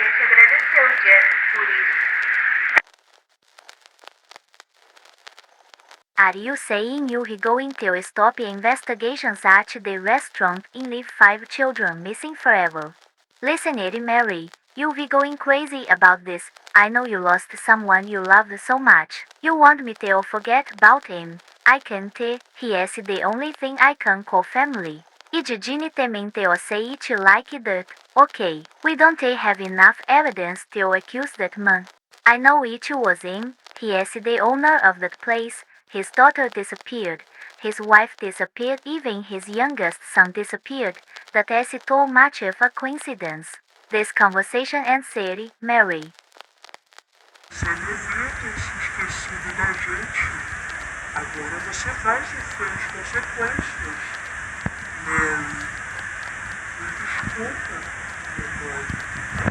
gente agradeceu Jeff por isso. Are you saying you're going to stop investigations at the restaurant and leave 5 children missing forever? Listen, Eddie Mary, you'll be going crazy about this. I know you lost someone you loved so much. You want me to forget about him. I can't. He is the only thing I can call family. E Gene também to say it like that. Okay, we don't have enough evidence to accuse that man. I know it was him. He is the owner of that place. His daughter disappeared. His wife disappeared. Even his youngest son disappeared. That is too much of a coincidence. This conversation ends, Eddie Mary. Você devia ter se esquecido da gente. Agora você vai sofrer as consequências. Mary, me desculpe.